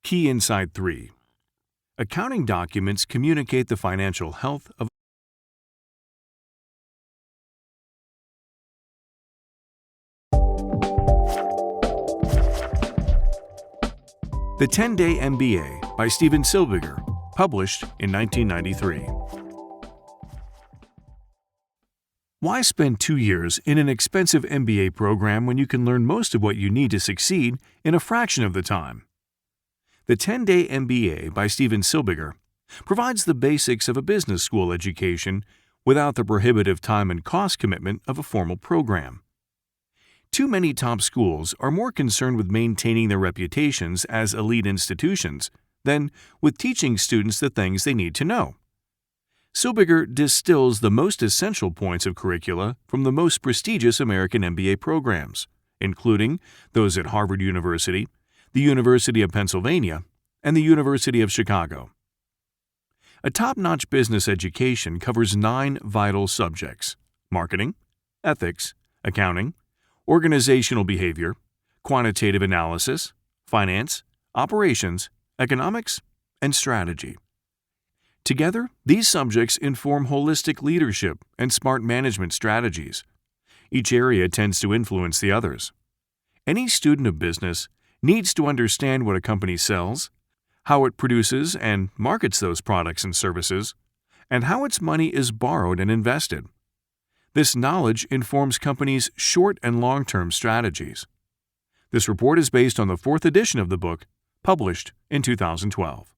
Key Insight 3. Accounting documents communicate the financial health of the 10 Day MBA by Steven Silbiger, published in 1993. Why spend 2 years in an expensive MBA program when you can learn most of what you need to succeed in a fraction of the time? The 10 Day MBA by Steven Silbiger provides the basics of a business school education without the prohibitive time and cost commitment of a formal program. Too many top schools are more concerned with maintaining their reputations as elite institutions than with teaching students the things they need to know. Silbiger distills the most essential points of curricula from the most prestigious American MBA programs, including those at Harvard University, the University of Pennsylvania, and the University of Chicago. A top-notch business education covers 9 vital subjects: marketing, ethics, accounting, organizational behavior, quantitative analysis, finance, operations, economics, and strategy. Together, these subjects inform holistic leadership and smart management strategies. Each area tends to influence the others. Any student of business needs to understand what a company sells, how it produces and markets those products and services, and how its money is borrowed and invested. This knowledge informs companies' short and long-term strategies. This report is based on the 4th edition of the book, published in 2012.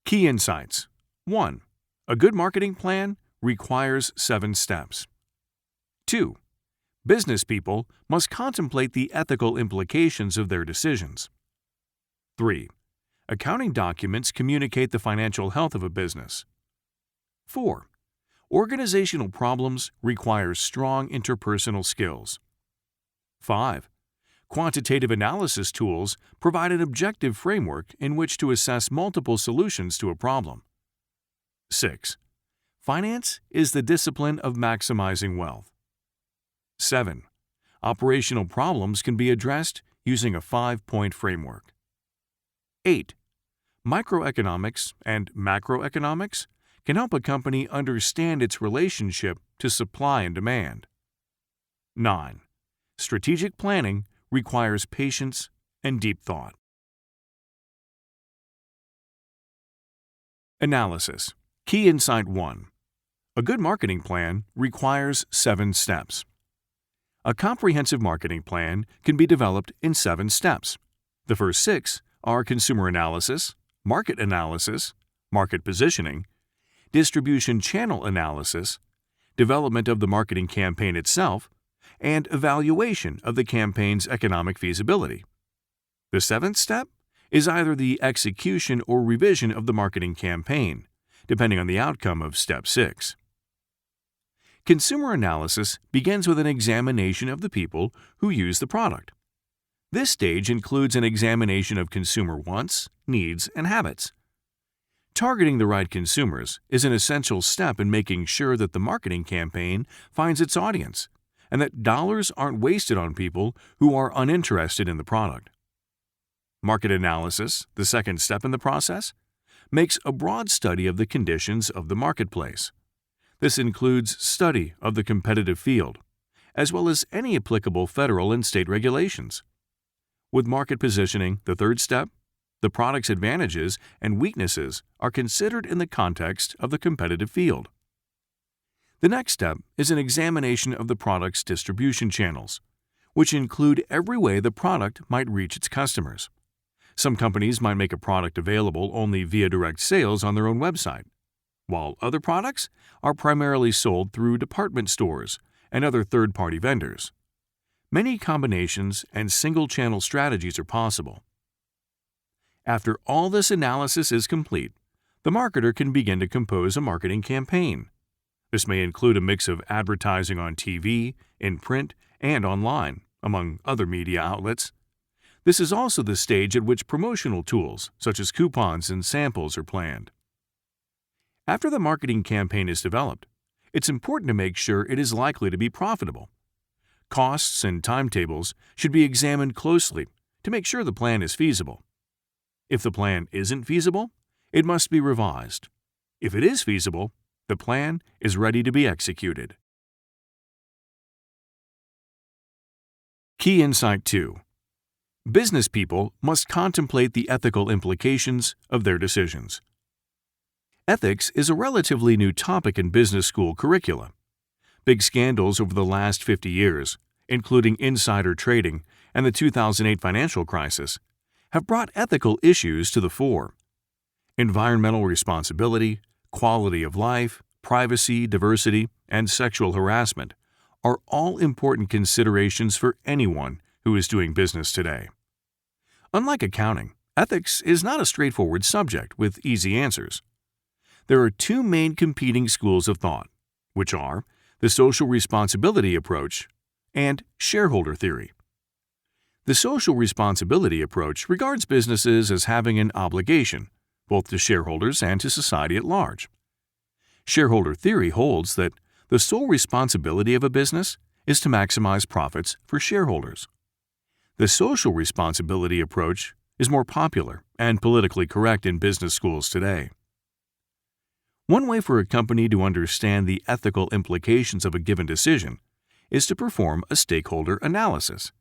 Key Insights. 1. A good marketing plan requires 7 steps. 2. Business people must contemplate the ethical implications of their decisions. 3. Accounting documents communicate the financial health of a business. 4. Organizational problems require strong interpersonal skills. 5. Quantitative analysis tools provide an objective framework in which to assess multiple solutions to a problem. 6. Finance is the discipline of maximizing wealth. 7. Operational problems can be addressed using a 5-point framework. 8. Microeconomics and macroeconomics can help a company understand its relationship to supply and demand. 9. Strategic planning requires patience and deep thought. Analysis. Key Insight 1. A good marketing plan requires 7 steps. A comprehensive marketing plan can be developed in 7 steps. The first 6 are consumer analysis, market positioning, distribution channel analysis, development of the marketing campaign itself, and evaluation of the campaign's economic feasibility. The 7th step is either the execution or revision of the marketing campaign, depending on the outcome of step 6. Consumer analysis begins with an examination of the people who use the product. This stage includes an examination of consumer wants, needs, and habits. Targeting the right consumers is an essential step in making sure that the marketing campaign finds its audience and that dollars aren't wasted on people who are uninterested in the product. Market analysis, the second step in the process, makes a broad study of the conditions of the marketplace. This includes study of the competitive field, as well as any applicable federal and state regulations. With market positioning, the third step, the product's advantages and weaknesses are considered in the context of the competitive field. The next step is an examination of the product's distribution channels, which include every way the product might reach its customers. Some companies might make a product available only via direct sales on their own website, while other products are primarily sold through department stores and other third-party vendors. Many combinations and single-channel strategies are possible. After all this analysis is complete, the marketer can begin to compose a marketing campaign. This may include a mix of advertising on TV, in print, and online, among other media outlets. This is also the stage at which promotional tools, such as coupons and samples, are planned. After the marketing campaign is developed, it's important to make sure it is likely to be profitable. Costs and timetables should be examined closely to make sure the plan is feasible. If the plan isn't feasible, it must be revised. If it is feasible, the plan is ready to be executed. Key Insight 2. Business people must contemplate the ethical implications of their decisions. Ethics is a relatively new topic in business school curricula. Big scandals over the last 50 years, including insider trading and the 2008 financial crisis, have brought ethical issues to the fore. Environmental responsibility, quality of life, privacy, diversity, and sexual harassment are all important considerations for anyone who is doing business today. Unlike accounting, ethics is not a straightforward subject with easy answers. There are two main competing schools of thought, which are the social responsibility approach and shareholder theory. The social responsibility approach regards businesses as having an obligation, both to shareholders and to society at large. Shareholder theory holds that the sole responsibility of a business is to maximize profits for shareholders. The social responsibility approach is more popular and politically correct in business schools today. One way for a company to understand the ethical implications of a given decision is to perform a stakeholder analysis.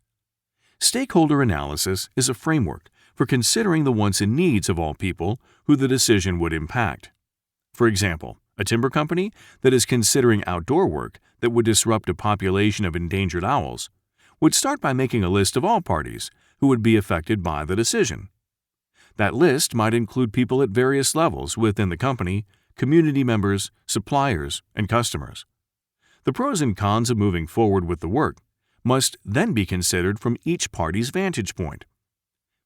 Stakeholder analysis is a framework for considering the wants and needs of all people who the decision would impact. For example, a timber company that is considering outdoor work that would disrupt a population of endangered owls would start by making a list of all parties who would be affected by the decision. That list might include people at various levels within the company, community members, suppliers, and customers. The pros and cons of moving forward with the work must then be considered from each party's vantage point.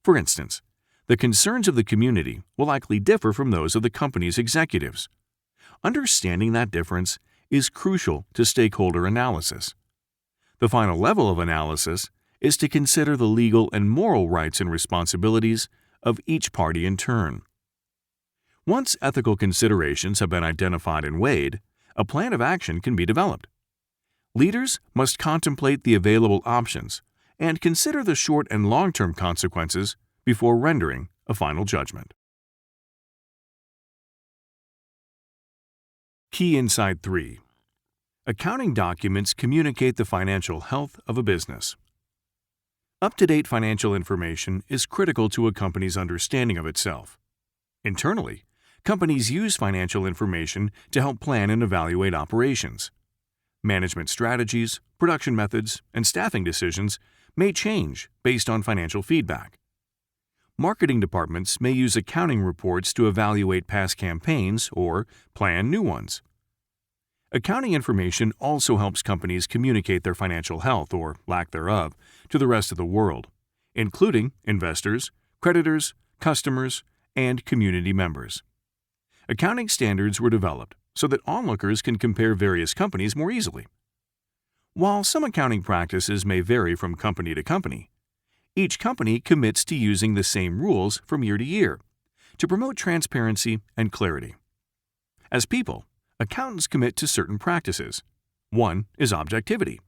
For instance, the concerns of the community will likely differ from those of the company's executives. Understanding that difference is crucial to stakeholder analysis. The final level of analysis is to consider the legal and moral rights and responsibilities of each party in turn. Once ethical considerations have been identified and weighed, a plan of action can be developed. Leaders must contemplate the available options and consider the short and long-term consequences before rendering a final judgment. Key Insight 3. Accounting documents communicate the financial health of a business. Up-to-date financial information is critical to a company's understanding of itself. Internally, companies use financial information to help plan and evaluate operations. Management strategies, production methods, and staffing decisions may change based on financial feedback. Marketing departments may use accounting reports to evaluate past campaigns or plan new ones. Accounting information also helps companies communicate their financial health or lack thereof to the rest of the world, including investors, creditors, customers, and community members. Accounting standards were developed so that onlookers can compare various companies more easily. While some accounting practices may vary from company to company, each company commits to using the same rules from year to year to promote transparency and clarity. As people, accountants commit to certain practices. One is objectivity.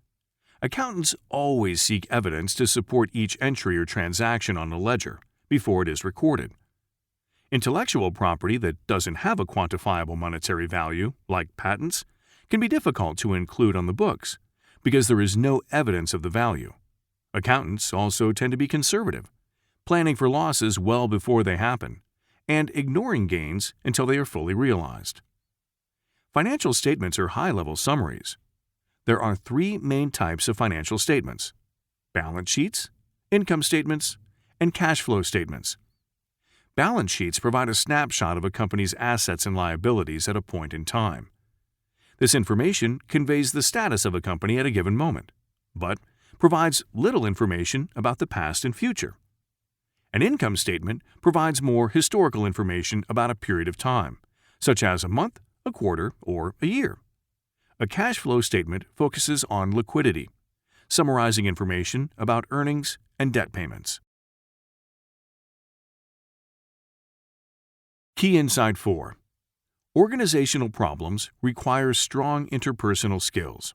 Accountants always seek evidence to support each entry or transaction on a ledger before it is recorded. Intellectual property that doesn't have a quantifiable monetary value, like patents, can be difficult to include on the books because there is no evidence of the value. Accountants also tend to be conservative, planning for losses well before they happen, and ignoring gains until they are fully realized. Financial statements are high-level summaries. There are three main types of financial statements: balance sheets, income statements, and cash flow statements. Balance sheets provide a snapshot of a company's assets and liabilities at a point in time. This information conveys the status of a company at a given moment, but provides little information about the past and future. An income statement provides more historical information about a period of time, such as a month, a quarter, or a year. A cash flow statement focuses on liquidity, summarizing information about earnings and debt payments. Key Insight 4. Organizational problems require strong interpersonal skills.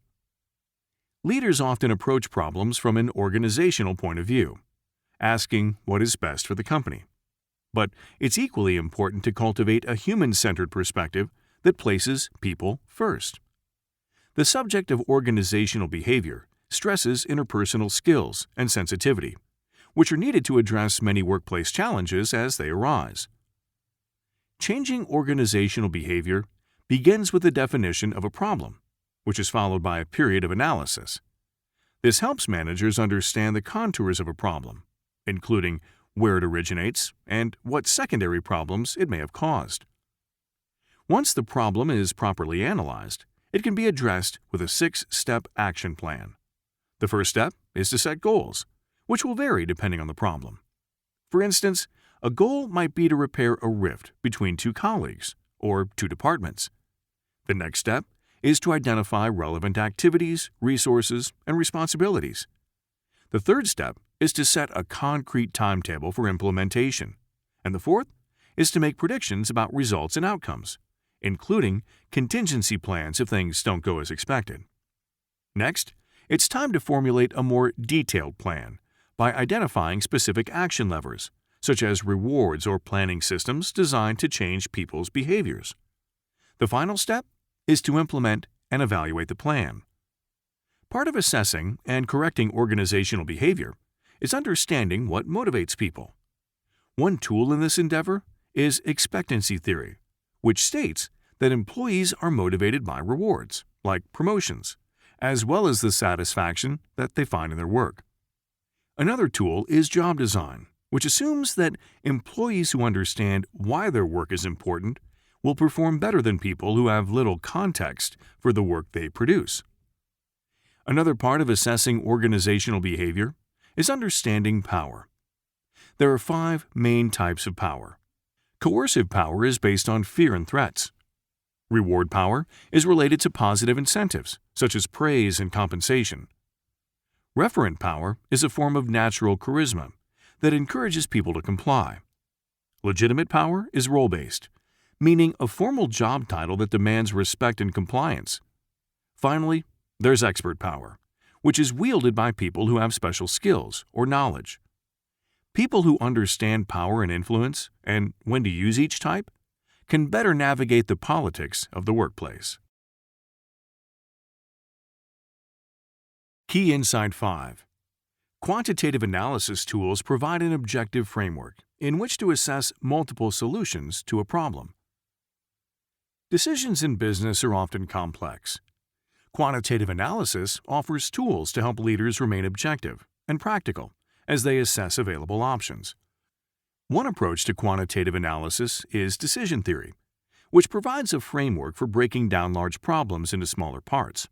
Leaders often approach problems from an organizational point of view, asking what is best for the company. But it's equally important to cultivate a human-centered perspective that places people first. The subject of organizational behavior stresses interpersonal skills and sensitivity, which are needed to address many workplace challenges as they arise. Changing organizational behavior begins with the definition of a problem, which is followed by a period of analysis. This helps managers understand the contours of a problem, including where it originates and what secondary problems it may have caused. Once the problem is properly analyzed, it can be addressed with a 6-step action plan. The first step is to set goals, which will vary depending on the problem. For instance, a goal might be to repair a rift between 2 colleagues or 2 departments. The next step is to identify relevant activities, resources, and responsibilities. The third step is to set a concrete timetable for implementation. And the fourth is to make predictions about results and outcomes, including contingency plans if things don't go as expected. Next, it's time to formulate a more detailed plan by identifying specific action levers, such as rewards or planning systems designed to change people's behaviors. The final step is to implement and evaluate the plan. Part of assessing and correcting organizational behavior is understanding what motivates people. One tool in this endeavor is expectancy theory, which states that employees are motivated by rewards, like promotions, as well as the satisfaction that they find in their work. Another tool is job design, which assumes that employees who understand why their work is important will perform better than people who have little context for the work they produce. Another part of assessing organizational behavior is understanding power. There are 5 main types of power. Coercive power is based on fear and threats. Reward power is related to positive incentives, such as praise and compensation. Referent power is a form of natural charisma that encourages people to comply. Legitimate power is role-based, meaning a formal job title that demands respect and compliance. Finally, there's expert power, which is wielded by people who have special skills or knowledge. People who understand power and influence and when to use each type can better navigate the politics of the workplace. Key Insight 5. Quantitative analysis tools provide an objective framework in which to assess multiple solutions to a problem. Decisions in business are often complex. Quantitative analysis offers tools to help leaders remain objective and practical as they assess available options. One approach to quantitative analysis is decision theory, which provides a framework for breaking down large problems into smaller parts.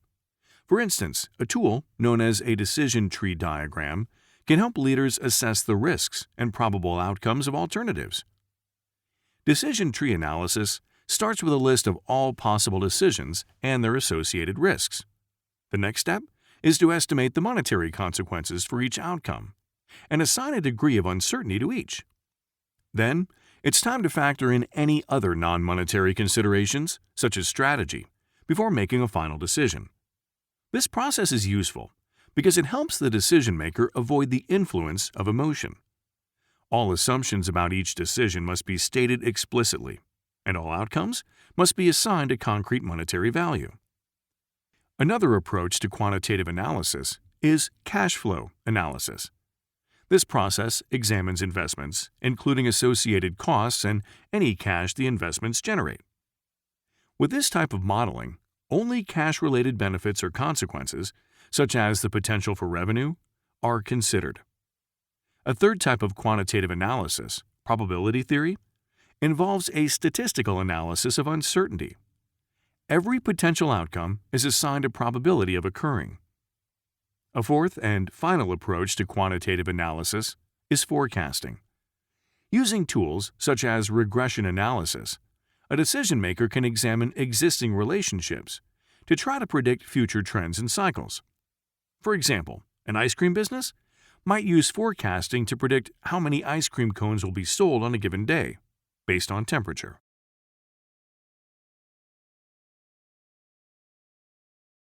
For instance, a tool known as a decision tree diagram can help leaders assess the risks and probable outcomes of alternatives. Decision tree analysis starts with a list of all possible decisions and their associated risks. The next step is to estimate the monetary consequences for each outcome and assign a degree of uncertainty to each. Then, it's time to factor in any other non-monetary considerations, such as strategy, before making a final decision. This process is useful because it helps the decision-maker avoid the influence of emotion. All assumptions about each decision must be stated explicitly, and all outcomes must be assigned a concrete monetary value. Another approach to quantitative analysis is cash flow analysis. This process examines investments, including associated costs and any cash the investments generate. With this type of modeling, only cash-related benefits or consequences, such as the potential for revenue, are considered. A third type of quantitative analysis, probability theory, involves a statistical analysis of uncertainty. Every potential outcome is assigned a probability of occurring. A fourth and final approach to quantitative analysis is forecasting. Using tools such as regression analysis, a decision-maker can examine existing relationships to try to predict future trends and cycles. For example, an ice cream business might use forecasting to predict how many ice cream cones will be sold on a given day, based on temperature.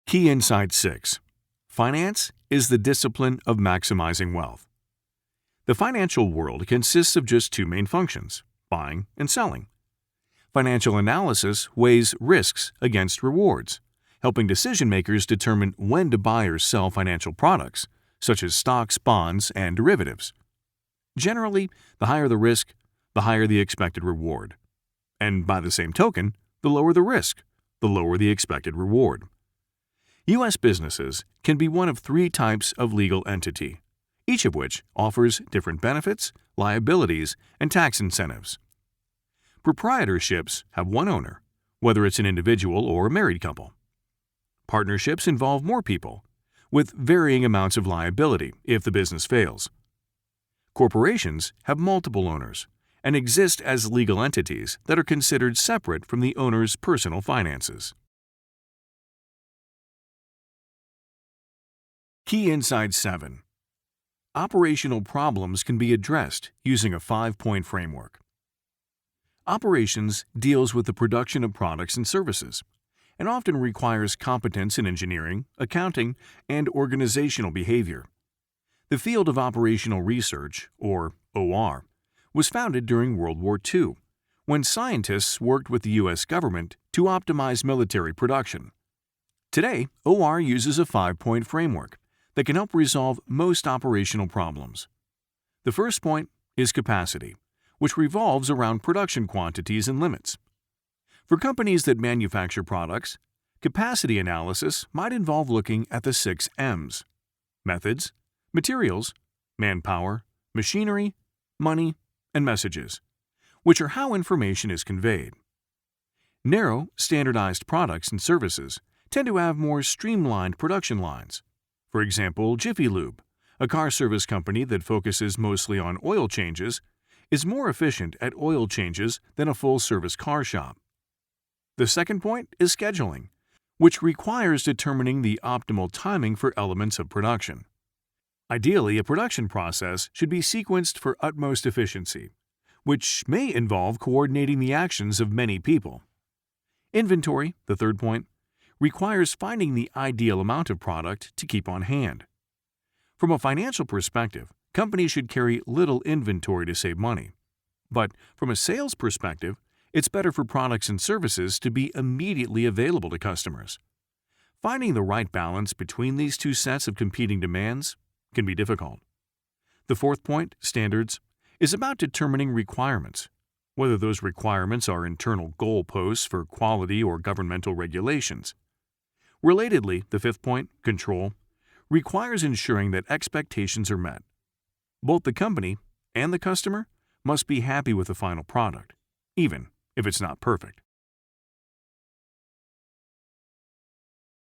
Key Insight 6. Finance is the discipline of maximizing wealth. The financial world consists of just two main functions: buying and selling. Financial analysis weighs risks against rewards, helping decision-makers determine when to buy or sell financial products, such as stocks, bonds, and derivatives. Generally, the higher the risk, the higher the expected reward. And by the same token, the lower the risk, the lower the expected reward. U.S. businesses can be one of three types of legal entity, each of which offers different benefits, liabilities, and tax incentives. Proprietorships have one owner, whether it's an individual or a married couple. Partnerships involve more people, with varying amounts of liability if the business fails. Corporations have multiple owners and exist as legal entities that are considered separate from the owner's personal finances. Key Insight 7. Operational problems can be addressed using a 5-point framework. Operations deals with the production of products and services, and often requires competence in engineering, accounting, and organizational behavior. The field of operational research, or OR, was founded during World War II, when scientists worked with the U.S. government to optimize military production. Today, OR uses a 5-point framework that can help resolve most operational problems. The first point is capacity, which revolves around production quantities and limits. For companies that manufacture products, capacity analysis might involve looking at the 6 M's: methods, materials, manpower, machinery, money, and messages, which are how information is conveyed. Narrow, standardized products and services tend to have more streamlined production lines. For example, Jiffy Lube, a car service company that focuses mostly on oil changes, is more efficient at oil changes than a full-service car shop. The second point is scheduling, which requires determining the optimal timing for elements of production. Ideally, a production process should be sequenced for utmost efficiency, which may involve coordinating the actions of many people. Inventory, the third point, requires finding the ideal amount of product to keep on hand. From a financial perspective, companies should carry little inventory to save money. But from a sales perspective, it's better for products and services to be immediately available to customers. Finding the right balance between these two sets of competing demands can be difficult. The fourth point, standards, is about determining requirements, whether those requirements are internal goalposts for quality or governmental regulations. Relatedly, the fifth point, control, requires ensuring that expectations are met. Both the company and the customer must be happy with the final product, even if it's not perfect.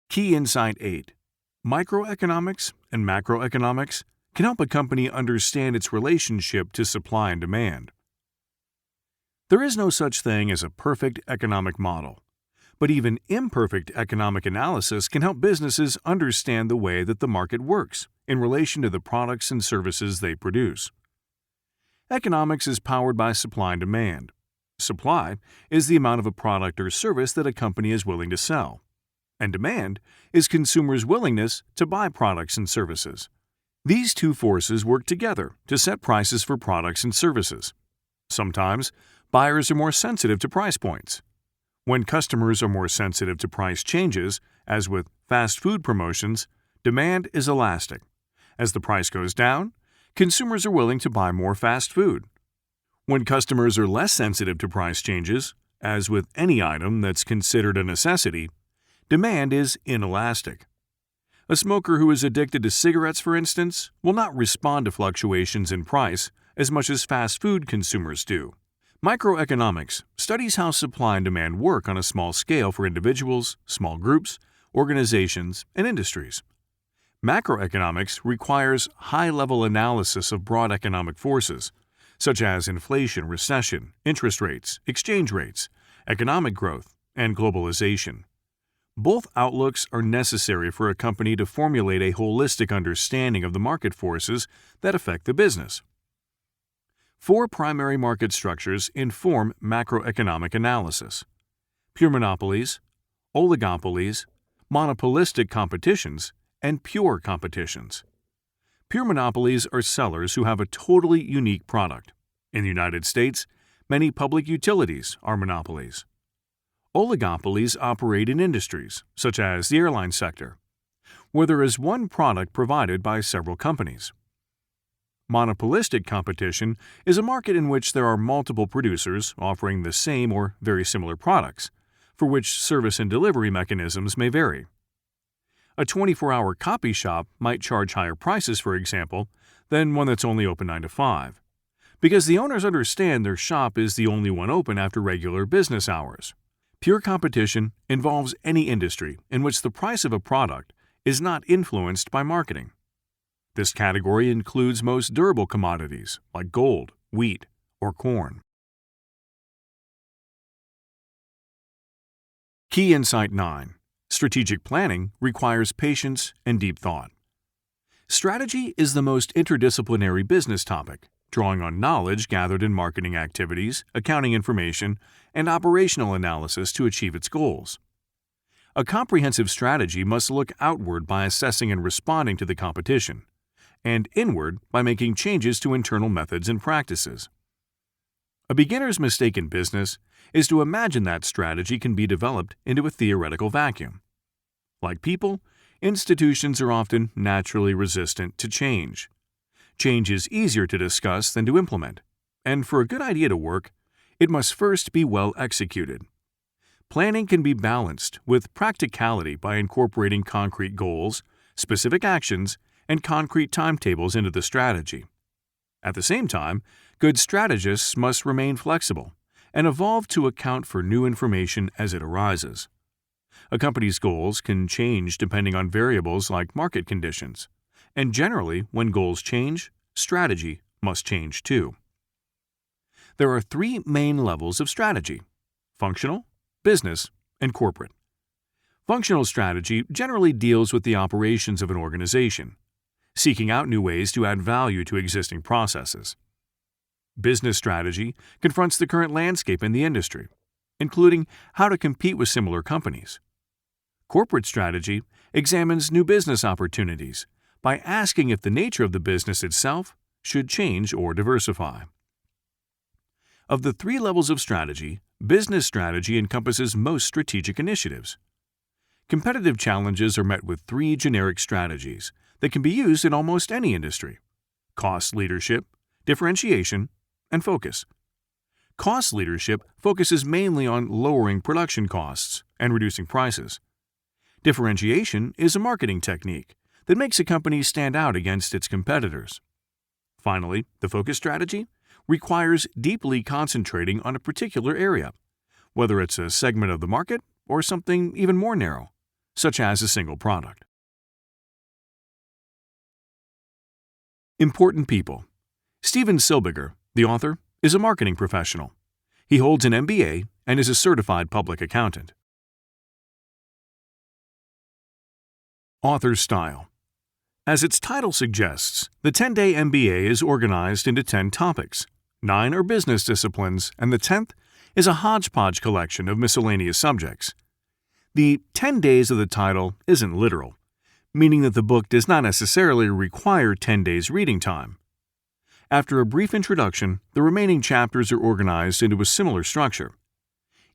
Key Insight 8. Microeconomics and macroeconomics can help a company understand its relationship to supply and demand. There is no such thing as a perfect economic model, but even imperfect economic analysis can help businesses understand the way that the market works in relation to the products and services they produce. Economics is powered by supply and demand. Supply is the amount of a product or service that a company is willing to sell, and demand is consumers' willingness to buy products and services. These two forces work together to set prices for products and services. Sometimes, buyers are more sensitive to price points. When customers are more sensitive to price changes, as with fast food promotions, demand is elastic. As the price goes down, consumers are willing to buy more fast food. When customers are less sensitive to price changes, as with any item that's considered a necessity, demand is inelastic. A smoker who is addicted to cigarettes, for instance, will not respond to fluctuations in price as much as fast food consumers do. Microeconomics studies how supply and demand work on a small scale for individuals, small groups, organizations, and industries. Macroeconomics requires high-level analysis of broad economic forces, such as inflation, recession, interest rates, exchange rates, economic growth, and globalization. Both outlooks are necessary for a company to formulate a holistic understanding of the market forces that affect the business. 4 primary market structures inform macroeconomic analysis: pure monopolies, oligopolies, monopolistic competitions, and pure competitions. Pure monopolies are sellers who have a totally unique product. In the United States, many public utilities are monopolies. Oligopolies operate in industries, such as the airline sector, where there is one product provided by several companies. Monopolistic competition is a market in which there are multiple producers offering the same or very similar products, for which service and delivery mechanisms may vary. A 24-hour copy shop might charge higher prices, for example, than one that's only open 9 to 5, because the owners understand their shop is the only one open after regular business hours. Pure competition involves any industry in which the price of a product is not influenced by marketing. This category includes most durable commodities like gold, wheat, or corn. Key Insight 9. Strategic planning requires patience and deep thought. Strategy is the most interdisciplinary business topic, drawing on knowledge gathered in marketing activities, accounting information, and operational analysis to achieve its goals. A comprehensive strategy must look outward by assessing and responding to the competition, and inward by making changes to internal methods and practices. A beginner's mistake in business is to imagine that strategy can be developed into a theoretical vacuum. Like people, institutions are often naturally resistant to change. Change is easier to discuss than to implement, and for a good idea to work, it must first be well executed. Planning can be balanced with practicality by incorporating concrete goals, specific actions, and concrete timetables into the strategy. At the same time, good strategists must remain flexible and evolve to account for new information as it arises. A company's goals can change depending on variables like market conditions, and generally, when goals change, strategy must change too. There are 3 main levels of strategy: functional, business, and corporate. Functional strategy generally deals with the operations of an organization, seeking out new ways to add value to existing processes. Business strategy confronts the current landscape in the industry, including how to compete with similar companies. Corporate strategy examines new business opportunities by asking if the nature of the business itself should change or diversify. Of the 3 levels of strategy, business strategy encompasses most strategic initiatives. Competitive challenges are met with 3 generic strategies that can be used in almost any industry: cost leadership, differentiation, and focus. Cost leadership focuses mainly on lowering production costs and reducing prices. Differentiation is a marketing technique that makes a company stand out against its competitors. Finally, the focus strategy requires deeply concentrating on a particular area, whether it's a segment of the market or something even more narrow, such as a single product. Important people. Steven Silbiger, the author, is a marketing professional. He holds an MBA and is a certified public accountant. Author's style. As its title suggests, the 10 Day MBA is organized into 10 topics. 9 are business disciplines, and the 10th is a hodgepodge collection of miscellaneous subjects. The 10 days of the title isn't literal, meaning that the book does not necessarily require 10 days reading time. After a brief introduction, the remaining chapters are organized into a similar structure.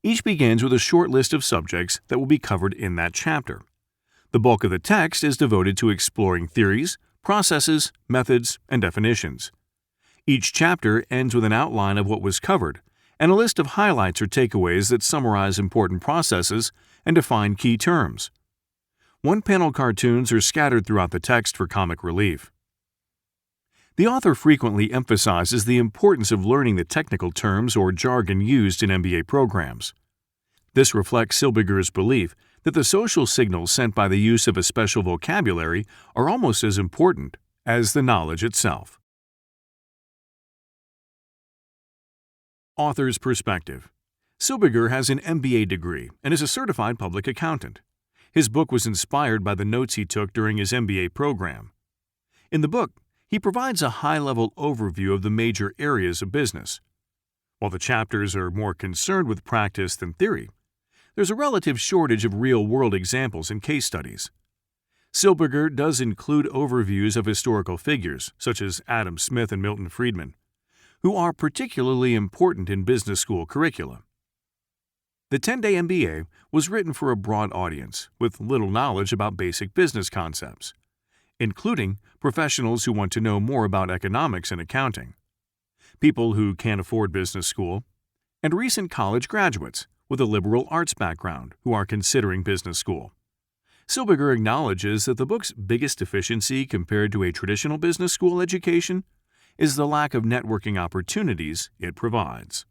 Each begins with a short list of subjects that will be covered in that chapter. The bulk of the text is devoted to exploring theories, processes, methods, and definitions. Each chapter ends with an outline of what was covered and a list of highlights or takeaways that summarize important processes and define key terms. One-panel cartoons are scattered throughout the text for comic relief. The author frequently emphasizes the importance of learning the technical terms or jargon used in MBA programs. This reflects Silbiger's belief that the social signals sent by the use of a special vocabulary are almost as important as the knowledge itself. Author's perspective. Silbiger has an MBA degree and is a certified public accountant. His book was inspired by the notes he took during his MBA program. In the book, he provides a high-level overview of the major areas of business. While the chapters are more concerned with practice than theory, there's a relative shortage of real-world examples and case studies. Silbiger does include overviews of historical figures, such as Adam Smith and Milton Friedman, who are particularly important in business school curricula. The 10-Day MBA was written for a broad audience with little knowledge about basic business concepts, including professionals who want to know more about economics and accounting, people who can't afford business school, and recent college graduates with a liberal arts background who are considering business school. Silbiger acknowledges that the book's biggest deficiency compared to a traditional business school education is the lack of networking opportunities it provides.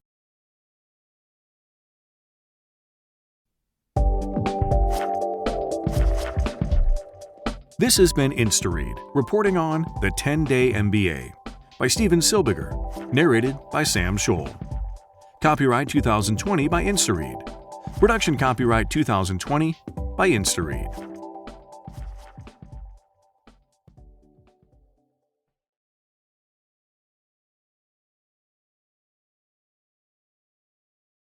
This has been InstaRead, reporting on the 10-Day MBA by Steven Silbiger, narrated by Sam Scholl. Copyright 2020 by InstaRead. Production copyright 2020 by InstaRead.